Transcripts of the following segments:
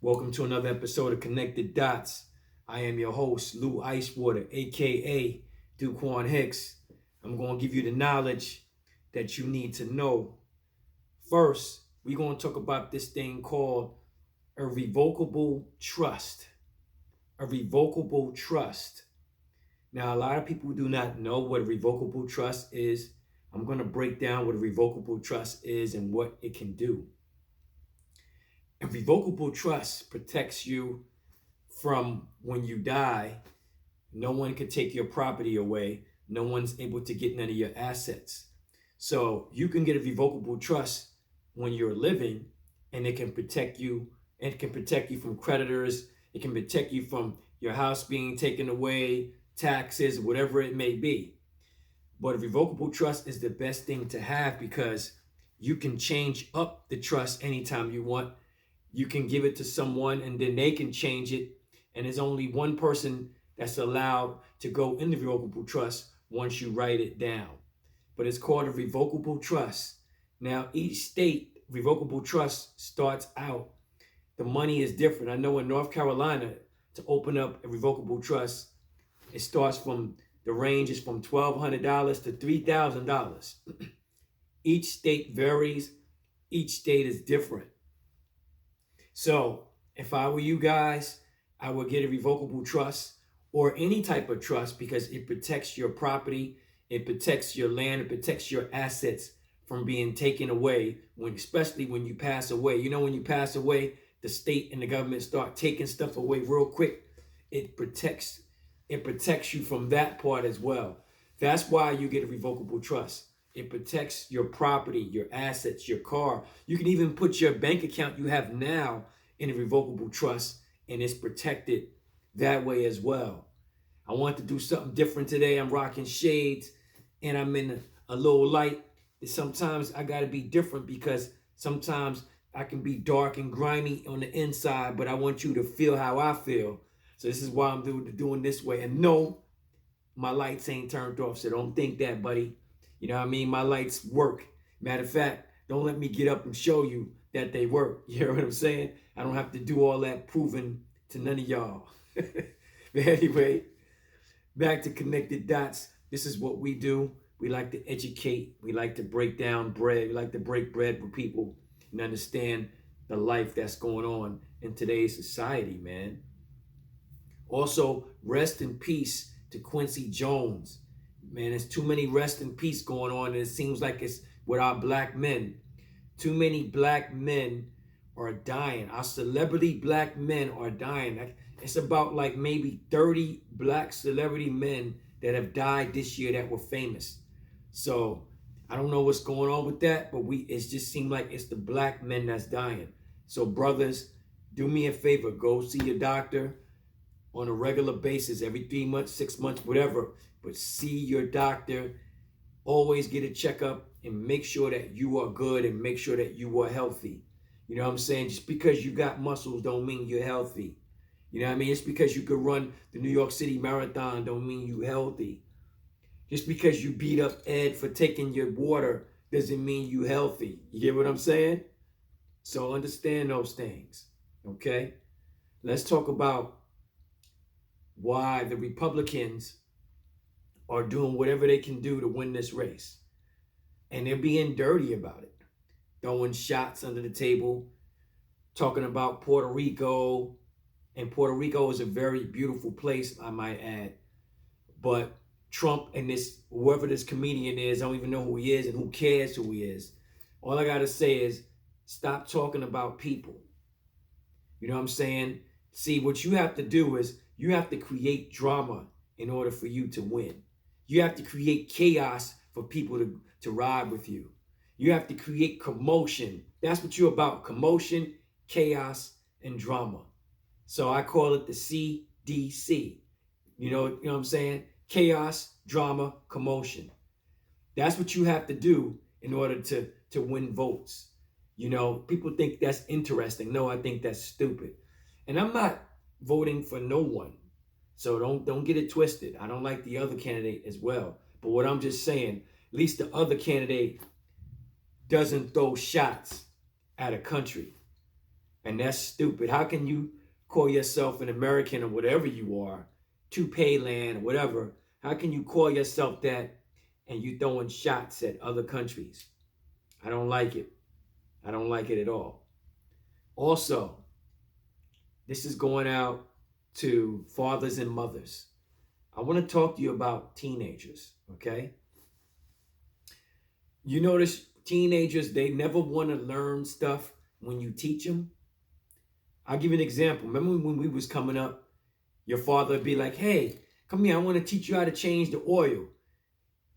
Welcome to another episode of Connected Dots. I am your host, Lou Icewater, aka Duquan Hicks. I'm going to give you the knowledge that you need to know. First, we're going to talk about this thing called a revocable trust. A revocable trust. Now, a lot of people do not know what a revocable trust is. I'm going to break down what a revocable trust is and what it can do. A revocable trust protects you from when you die. No one can take your property away. No one's able to get none of your assets. So you can get a revocable trust when you're living, and it can protect you. It can protect you from creditors. It can protect you from your house being taken away, taxes, whatever it may be. But a revocable trust is the best thing to have because you can change up the trust anytime you want. You can give it to someone and then they can change it. And there's only one person that's allowed to go in the revocable trust once you write it down. But it's called a revocable trust. Now, each state revocable trust starts out. The money is different. I know in North Carolina, to open up a revocable trust, it starts from the range is from $1,200 to $3,000. Each state varies. Each state is different. So if I were you guys, I would get a revocable trust or any type of trust because it protects your property, it protects your land, it protects your assets from being taken away, especially when you pass away. You know, when you pass away, the state and the government start taking stuff away real quick. It protects you from that part as well. That's why you get a revocable trust. It protects your property, your assets, your car. You can even put your bank account you have now in a revocable trust, and it's protected that way as well. I want to do something different today. I'm rocking shades, and I'm in a little light. Sometimes I got to be different because sometimes I can be dark and grimy on the inside, but I want you to feel how I feel. So this is why I'm doing this way. And no, my lights ain't turned off, so don't think that, buddy. You know what I mean? My lights work. Matter of fact, don't let me get up and show you that they work. You know what I'm saying? I don't have to do all that proving to none of y'all. But anyway, back to Connected Dots. This is what we do. We like to educate. We like to break down bread. We like to break bread with people and understand the life that's going on in today's society, man. Also, rest in peace to Quincy Jones. Man, there's too many rest in peace going on, and it seems like it's with our black men. Too many black men are dying. Our celebrity black men are dying. It's about like maybe 30 black celebrity men that have died this year that were famous. So I don't know what's going on with that, but it just seems like it's the black men that's dying. So brothers, do me a favor, go see your doctor on a regular basis, every 3 months, 6 months, whatever. But see your doctor. Always get a checkup and make sure that you are good and make sure that you are healthy. You know what I'm saying? Just because you got muscles don't mean you're healthy. You know what I mean? Just because you could run the New York City Marathon don't mean you're healthy. Just because you beat up Ed for taking your water doesn't mean you're healthy. You get what I'm saying? So understand those things, okay? Let's talk about why the Republicans are doing whatever they can do to win this race. And they're being dirty about it. Throwing shots under the table, talking about Puerto Rico. And Puerto Rico is a very beautiful place, I might add. But Trump and whoever this comedian is, I don't even know who he is and who cares who he is. All I got to say is stop talking about people. You know what I'm saying? See, what you have to do is you have to create drama in order for you to win. You have to create chaos for people to ride with you. You have to create commotion. That's what you're about. Commotion, chaos, and drama. So I call it the CDC. You know what I'm saying? Chaos, drama, commotion. That's what you have to do in order to win votes. You know, people think that's interesting. No, I think that's stupid. And I'm not voting for no one. So don't get it twisted. I don't like the other candidate as well. But what I'm just saying, at least the other candidate doesn't throw shots at a country. And that's stupid. How can you call yourself an American or whatever you are, to pay land or whatever? How can you call yourself that and you throwing shots at other countries? I don't like it. I don't like it at all. Also, this is going out to fathers and mothers. I want to talk to you about teenagers, okay? You notice teenagers, they never want to learn stuff when you teach them. I'll give you an example. Remember when we was coming up, your father would be like, hey, come here, I want to teach you how to change the oil.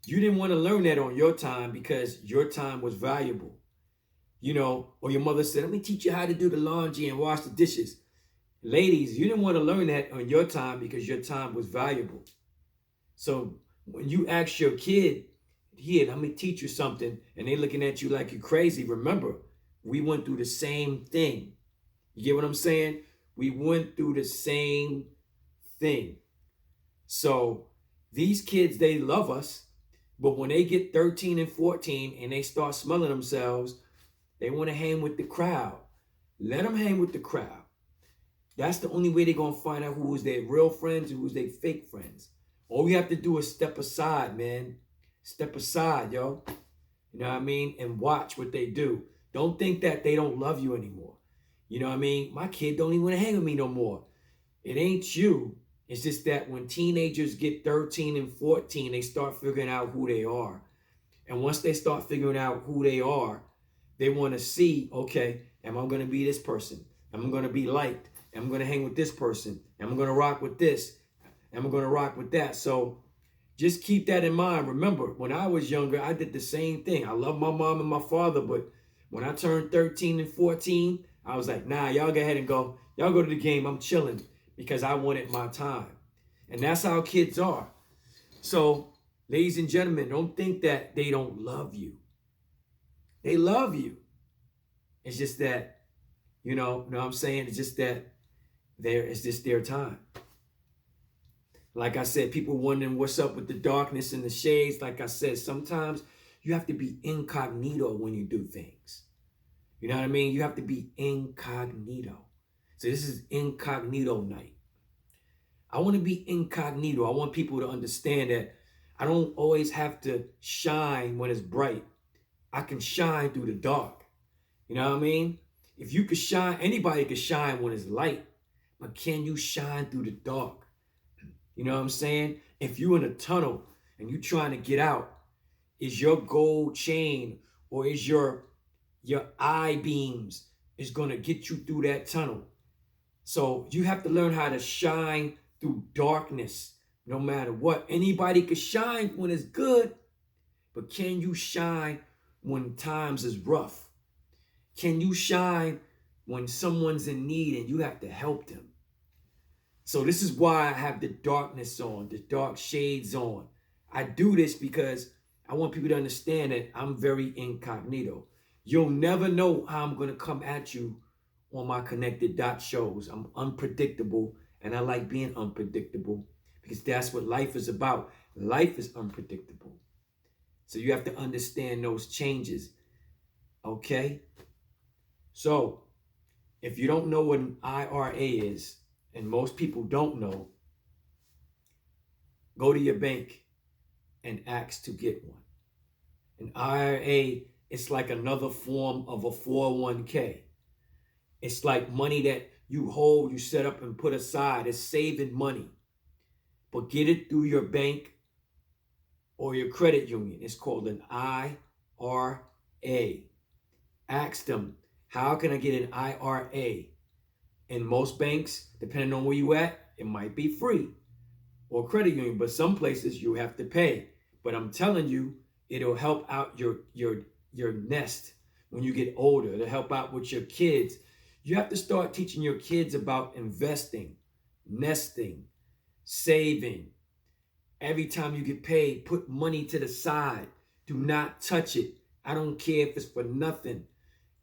You didn't want to learn that on your time because your time was valuable. You know, or your mother said, let me teach you how to do the laundry and wash the dishes. Ladies, you didn't want to learn that on your time because your time was valuable. So when you ask your kid, here, let me teach you something, and they looking at you like you're crazy, remember, we went through the same thing. You get what I'm saying? We went through the same thing. So these kids, they love us, but when they get 13 and 14 and they start smelling themselves, they want to hang with the crowd. Let them hang with the crowd. That's the only way they're going to find out who is their real friends and who's their fake friends. All we have to do is step aside, man. Step aside, yo. You know what I mean? And watch what they do. Don't think that they don't love you anymore. You know what I mean? My kid don't even want to hang with me no more. It ain't you. It's just that when teenagers get 13 and 14, they start figuring out who they are. And once they start figuring out who they are, they want to see, okay, am I going to be this person? Am I going to be liked? Am I going to hang with this person? Am I going to rock with this? Am I going to rock with that? So just keep that in mind. Remember, when I was younger, I did the same thing. I love my mom and my father, but when I turned 13 and 14, I was like, nah, y'all go ahead and go. Y'all go to the game. I'm chilling because I wanted my time. And that's how kids are. So, ladies and gentlemen, don't think that they don't love you. They love you. It's just that, you know what I'm saying? It's just that it's just their time. Like I said, people wondering what's up with the darkness and the shades. Like I said, sometimes you have to be incognito when you do things. You know what I mean? You have to be incognito. So this is incognito night. I want to be incognito. I want people to understand that I don't always have to shine when it's bright. I can shine through the dark. You know what I mean? If you could shine, anybody could shine when it's light. But can you shine through the dark? You know what I'm saying? If you're in a tunnel and you're trying to get out, is your gold chain or is your eye beams is going to get you through that tunnel? So you have to learn how to shine through darkness no matter what. Anybody can shine when it's good, but can you shine when times is rough? Can you shine when someone's in need and you have to help them? So this is why I have the darkness on, the dark shades on. I do this because I want people to understand that I'm very incognito. You'll never know how I'm going to come at you on my Connected Dot shows. I'm unpredictable, and I like being unpredictable because that's what life is about. Life is unpredictable. So you have to understand those changes, okay? So if you don't know what an IRA is, and most people don't know, go to your bank and ask to get one. An IRA is like another form of a 401k. It's like money that you hold, you set up and put aside. It's saving money. But get it through your bank or your credit union. It's called an IRA. Ask them, how can I get an IRA? In most banks, depending on where you at, it might be free or credit union, but some places you have to pay. But I'm telling you, it'll help out your nest when you get older. It'll help out with your kids. You have to start teaching your kids about investing, nesting, saving. Every time you get paid, put money to the side. Do not touch it. I don't care if it's for nothing.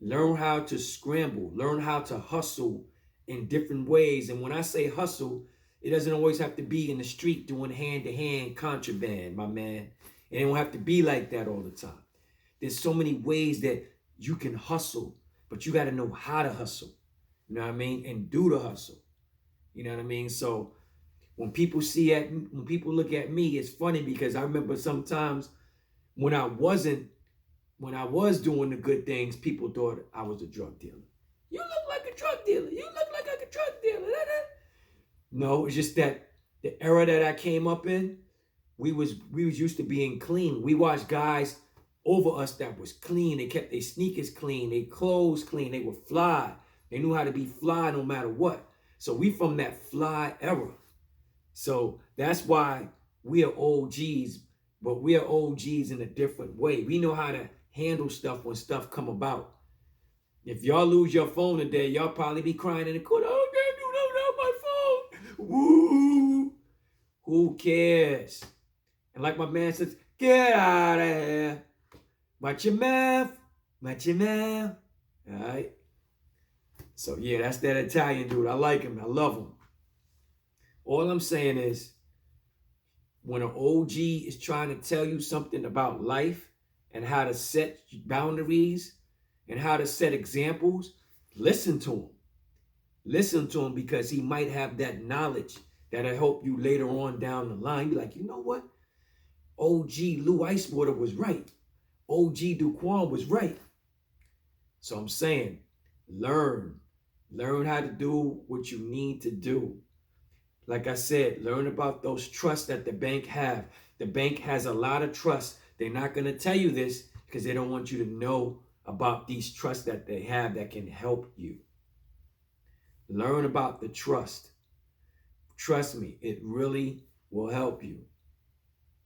Learn how to scramble. Learn how to hustle in different ways. And when I say hustle, it doesn't always have to be in the street doing hand-to-hand contraband, my man. It don't have to be like that all the time. There's so many ways that you can hustle, but you got to know how to hustle. You know what I mean? And do the hustle. You know what I mean? So when people look at me, it's funny because I remember sometimes when I was doing the good things, people thought I was a drug dealer. You look like a drug dealer. You look like a drug dealer. No, it's just that the era that I came up in, we was used to being clean. We watched guys over us that was clean. They kept their sneakers clean, their clothes clean. They were fly. They knew how to be fly no matter what. So we from that fly era. So that's why we are OGs, but we are OGs in a different way. We know how to handle stuff when stuff come about. If y'all lose your phone today, y'all probably be crying in the corner. Oh, damn, you don't have my phone. Woo! Who cares? And like my man says, get out of here. Watch your mouth. Watch your mouth. All right? So, yeah, that's that Italian dude. I like him. I love him. All I'm saying is, when an OG is trying to tell you something about life and how to set boundaries and how to set examples, listen to him. Listen to him because he might have that knowledge that'll help you later on down the line. You're like, you know what? OG Lou Icewater was right. OG Duquan was right. So I'm saying, learn. Learn how to do what you need to do. Like I said, learn about those trusts that the bank have. The bank has a lot of trusts. They're not going to tell you this because they don't want you to know about these trusts that they have that can help you. Learn about the trust. Trust me, it really will help you.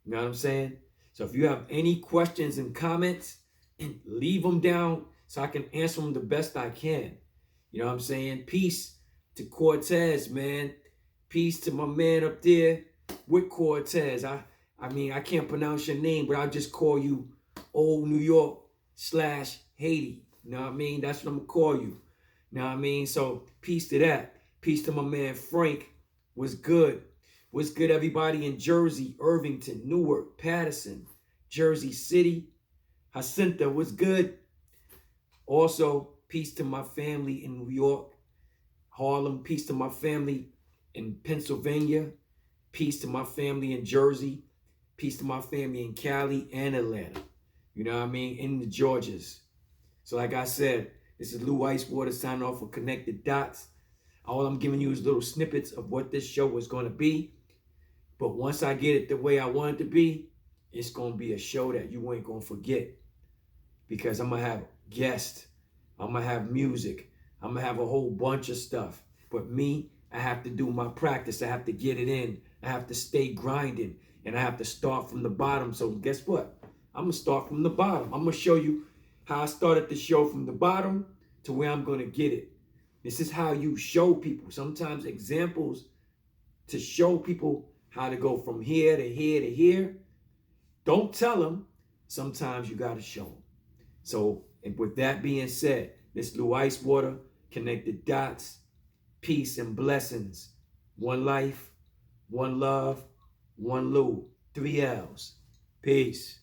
You know what I'm saying? So if you have any questions and comments, leave them down so I can answer them the best I can. You know what I'm saying? Peace to Cortez, man. Peace to my man up there with Cortez. I mean, I can't pronounce your name, but I'll just call you Old New York / Haiti. You know what I mean? That's what I'm going to call you. You know what I mean? So peace to that. Peace to my man Frank. What's good? What's good, everybody in Jersey, Irvington, Newark, Patterson, Jersey City, Jacinta, what's good? Also, peace to my family in New York, Harlem. Peace to my family in Pennsylvania. Peace to my family in Jersey. Peace to my family in Cali and Atlanta. You know what I mean? In the Georgias. So like I said, this is Lou Icewater signing off for Connected Dots. All I'm giving you is little snippets of what this show is going to be. But once I get it the way I want it to be, it's going to be a show that you ain't going to forget. Because I'm going to have guests. I'm going to have music. I'm going to have a whole bunch of stuff. But me, I have to do my practice. I have to get it in. I have to stay grinding. And I have to start from the bottom. So guess what? I'm going to start from the bottom. I'm going to show you how I started the show from the bottom to where I'm going to get it. This is how you show people. Sometimes examples to show people how to go from here to here to here. Don't tell them. Sometimes you got to show them. So, and with that being said, this Lou Icewater, Connected Dots, peace and blessings. One life, one love, one Lou. 3 L's. Peace.